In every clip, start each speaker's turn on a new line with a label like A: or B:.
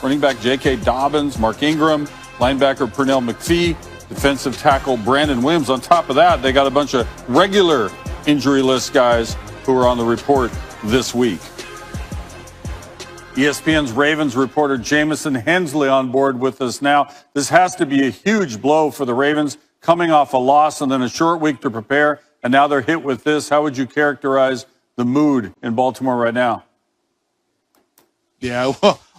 A: running back J.K. Dobbins, Mark Ingram, linebacker Pernell McPhee, defensive tackle Brandon Williams. On top of that, they got a bunch of regular injury list guys who are on the report this week. ESPN's Ravens reporter Jamison Hensley on board with us now. This has to be a huge blow for the Ravens, coming off a loss and then a short week to prepare, and now they're hit with this. How would you characterize the mood in Baltimore right now?
B: Yeah,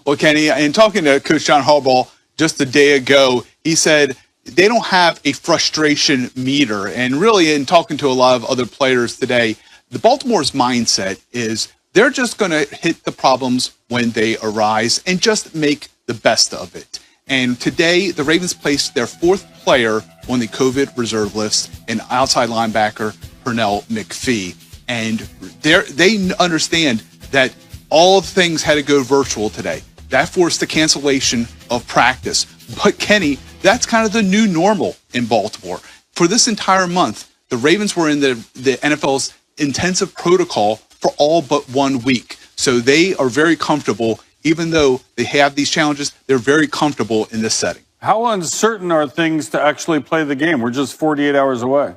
B: well, Kenny, in talking to Coach John Harbaugh just a day ago, he said they don't have a frustration meter. And really, in talking to a lot of other players today, the Baltimore's mindset is they're just going to hit the problems when they arise and just make the best of it. And today, the Ravens placed their fourth player on the COVID reserve list, an outside linebacker, Pernell McPhee. And they understand that all of things had to go virtual today. That forced the cancellation of practice. But Kenny, that's kind of the new normal in Baltimore. For this entire month, the Ravens were in the NFL's intensive protocol for all but 1 week. So they are very comfortable, even though they have these challenges, they're very comfortable in this setting.
A: How uncertain are things to actually play the game? We're just 48 hours away.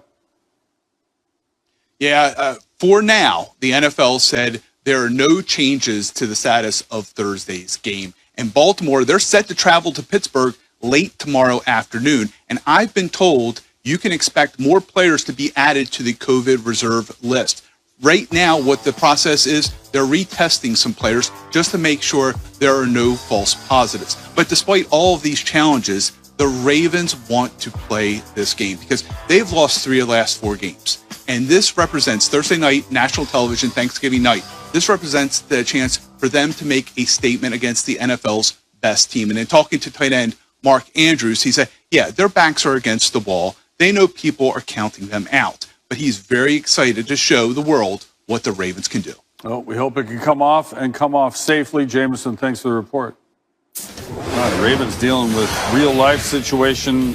B: Yeah, for now, the NFL said there are no changes to the status of Thursday's game. In Baltimore, they're set to travel to Pittsburgh late tomorrow afternoon. And I've been told you can expect more players to be added to the COVID reserve list. Right now, what the process is, they're retesting some players just to make sure there are no false positives. But despite all of these challenges, the Ravens want to play this game because they've lost 3 of the last 4 games. And this represents Thursday night, national television, Thanksgiving night. This represents the chance for them to make a statement against the NFL's best team. And in talking to tight end Mark Andrews, he said, yeah, their backs are against the wall. They know people are counting them out. But he's very excited to show the world what the Ravens can do.
A: Well, we hope it can come off and come off safely. Jamison, thanks for the report. The Ravens dealing with real-life situation.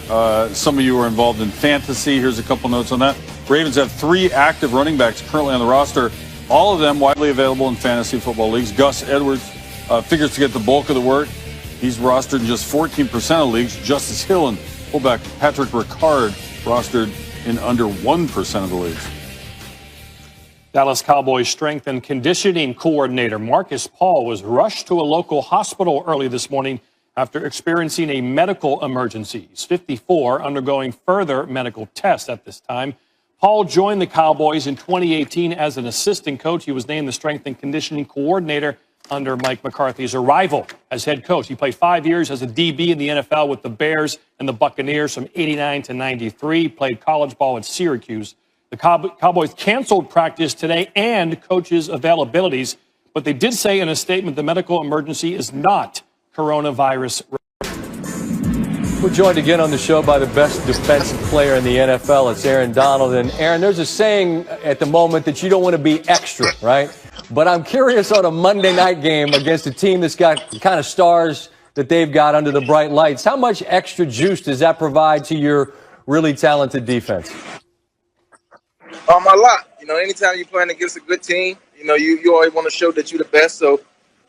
A: Some of you are involved in fantasy. Here's a couple notes on that. Ravens have 3 active running backs currently on the roster, all of them widely available in fantasy football leagues. Gus Edwards figures to get the bulk of the work. He's rostered in just 14% of leagues. Justice Hill and fullback Patrick Ricard rostered in under 1% of the leagues.
C: Dallas Cowboys strength and conditioning coordinator Marcus Paul was rushed to a local hospital early this morning after experiencing a medical emergency. He's 54, undergoing further medical tests at this time. Paul joined the Cowboys in 2018 as an assistant coach. He was named the strength and conditioning coordinator under Mike McCarthy's arrival as head coach. He played 5 years as a DB in the NFL with the Bears and the Buccaneers from 89 to 93, played college ball at Syracuse. The Cowboys canceled practice today and coaches' availabilities, but they did say in a statement the medical emergency is not coronavirus.
D: We're joined again on the show by the best defensive player in the NFL. It's Aaron Donald. And Aaron, there's a saying at the moment that you don't want to be extra, right? But I'm curious on a Monday night game against a team that's got the kind of stars that they've got under the bright lights. How much extra juice does that provide to your really talented defense?
E: A lot. You know, anytime you're playing against a good team, you know, you always want to show that you're the best. So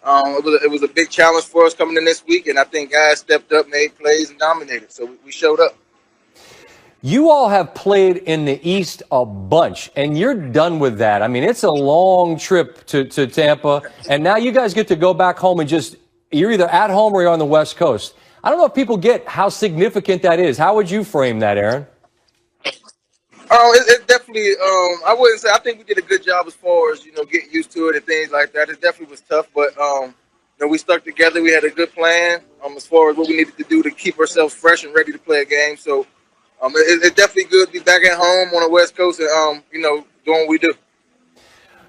E: it was a big challenge for us coming in this week, and I think guys stepped up, made plays, and dominated. So we showed up.
D: You all have played in the East a bunch, and you're done with that. I mean, it's a long trip to Tampa, and now you guys get to go back home and you're either at home or you're on the West Coast. I don't know if people get how significant that is. How would you frame that, Aaron?
E: It definitely, I wouldn't say, I think we did a good job as far as, you know, getting used to it and things like that. It definitely was tough, but, you know, we stuck together. We had a good plan as far as what we needed to do to keep ourselves fresh and ready to play a game. So it's definitely good to be back at home on the West Coast and, you know, doing what we do.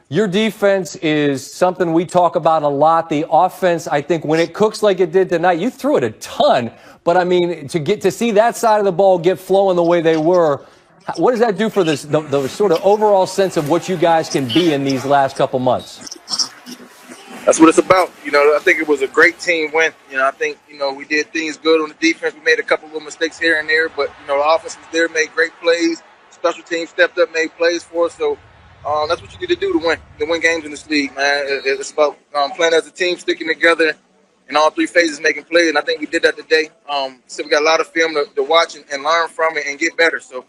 D: Your defense is something we talk about a lot. The offense, I think, when it cooks like it did tonight, you threw it a ton. But, I mean, to see that side of the ball get flowing the way they were, what does that do for the sort of overall sense of what you guys can be in these last couple months?
E: That's what it's about. You know, I think it was a great team win. You know, I think, you know, we did things good on the defense. We made a couple of mistakes here and there, but, you know, the offense was there, made great plays. Special teams stepped up, made plays for us. So that's what you need to do to win games in this league, man. It's about playing as a team, sticking together, in all three phases making plays, and I think we did that today. So we got a lot of film to watch and learn from it and get better. So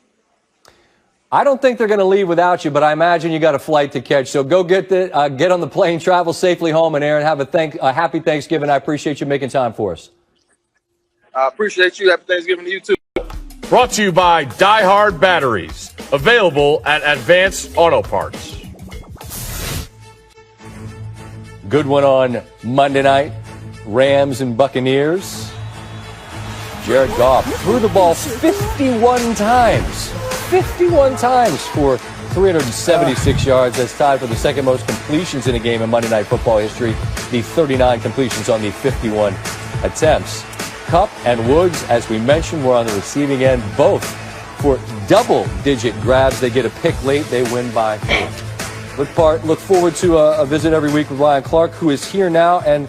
D: I don't think they're going to leave without you, but I imagine you got a flight to catch. So go get on the plane, travel safely home, and Aaron, have a happy Thanksgiving. I appreciate you making time for us.
E: I appreciate you. Happy Thanksgiving to you too.
F: Brought to you by Die Hard Batteries. Available at Advanced Auto Parts.
D: Good one on Monday night. Rams and Buccaneers. Jared Goff threw the ball 51 times. 51 times for 376 yards. That's tied for the second most completions in a game in Monday Night Football history. The 39 completions on the 51 attempts. Kupp and Woods, as we mentioned, were on the receiving end, both for double-digit grabs. They get a pick late. They win by 4. Look forward to a visit every week with Ryan Clark, who is here now. And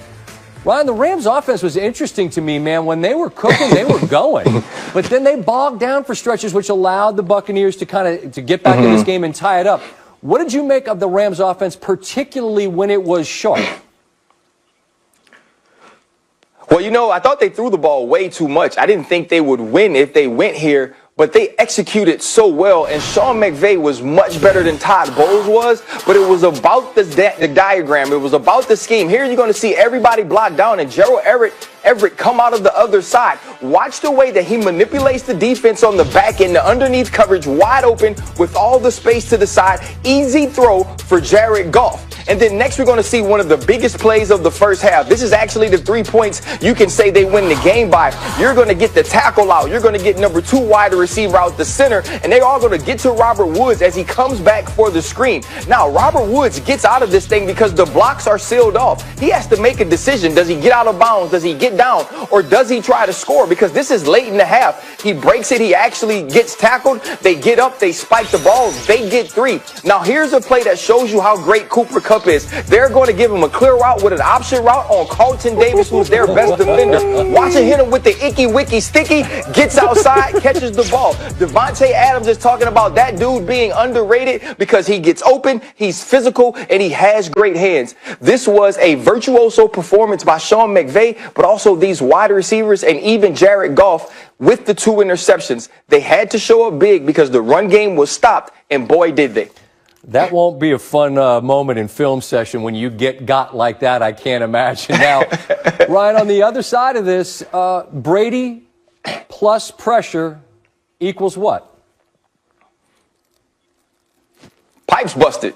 D: Ryan, the Rams offense was interesting to me, man. When they were cooking, they were going. But then they bogged down for stretches, which allowed the Buccaneers to to get back in this game and tie it up. What did you make of the Rams offense, particularly when it was sharp?
G: Well, I thought they threw the ball way too much. I didn't think they would win if they went here, but they executed so well, and Sean McVay was much better than Todd Bowles was, but it was about the diagram. It was about the scheme. Here you're going to see everybody blocked down, and Gerald Everett come out of the other side. Watch the way that he manipulates the defense on the back end, the underneath coverage wide open with all the space to the side. Easy throw for Jared Goff. And then next we're going to see one of the biggest plays of the first half. This is actually the 3 points you can say they win the game by. You're going to get the tackle out. You're going to get number 2 wide receiver out the center. And they're all going to get to Robert Woods as he comes back for the screen. Now, Robert Woods gets out of this thing because the blocks are sealed off. He has to make a decision. Does he get out of bounds? Does he get down? Or does he try to score? Because this is late in the half. He breaks it. He actually gets tackled. They get up. They spike the ball. They get 3. Now, here's a play that shows you how great Cooper Kupp is. They're going to give him a clear route with an option route on Carlton Davis, who's their best defender. Watching hit him with the icky wicky sticky, gets outside, catches the ball. Devontae Adams is talking about that dude being underrated because he gets open, he's physical, and he has great hands. This was a virtuoso performance by Sean McVay, but also these wide receivers and even Jared Goff with the 2 interceptions. They had to show up big because the run game was stopped, and boy, did they.
D: That won't be a fun moment in film session when you got like that, I can't imagine. Now, Ryan, on the other side of this, Brady plus pressure equals what?
G: Pipes busted.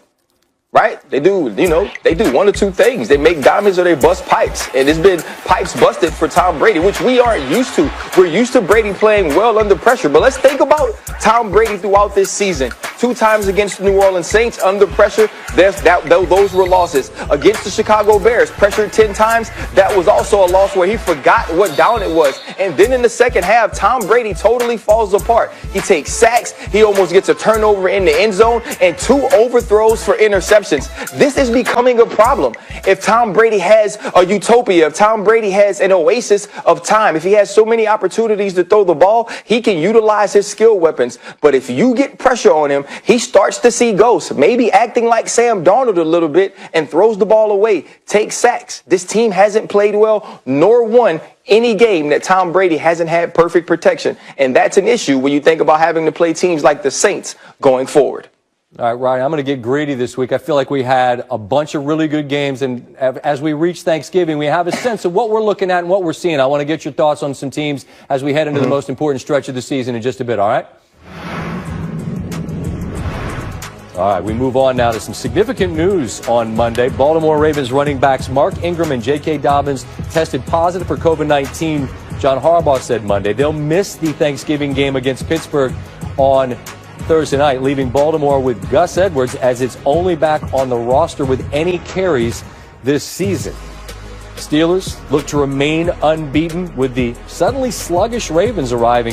G: Right? They do, they do 1 or 2 things. They make diamonds or they bust pipes. And it's been pipes busted for Tom Brady, which we aren't used to. We're used to Brady playing well under pressure. But let's think about Tom Brady throughout this season. 2 times against the New Orleans Saints under pressure. Those were losses. Against the Chicago Bears, pressured 10 times. That was also a loss where he forgot what down it was. And then in the second half, Tom Brady totally falls apart. He takes sacks. He almost gets a turnover in the end zone and 2 overthrows for interceptions. This is becoming a problem. If Tom Brady has a utopia, if Tom Brady has an oasis of time, if he has so many opportunities to throw the ball, he can utilize his skill weapons. But if you get pressure on him, he starts to see ghosts, maybe acting like Sam Darnold a little bit and throws the ball away, takes sacks. This team hasn't played well nor won any game that Tom Brady hasn't had perfect protection. And that's an issue when you think about having to play teams like the Saints going forward.
D: All right, Ryan, I'm going to get greedy this week. I feel like we had a bunch of really good games, and as we reach Thanksgiving, we have a sense of what we're looking at and what we're seeing. I want to get your thoughts on some teams as we head into the most important stretch of the season in just a bit, all right? All right, we move on now to some significant news on Monday. Baltimore Ravens running backs Mark Ingram and J.K. Dobbins tested positive for COVID-19. John Harbaugh said Monday they'll miss the Thanksgiving game against Pittsburgh on Thursday night, leaving Baltimore with Gus Edwards as its only back on the roster with any carries this season. Steelers look to remain unbeaten with the suddenly sluggish Ravens arriving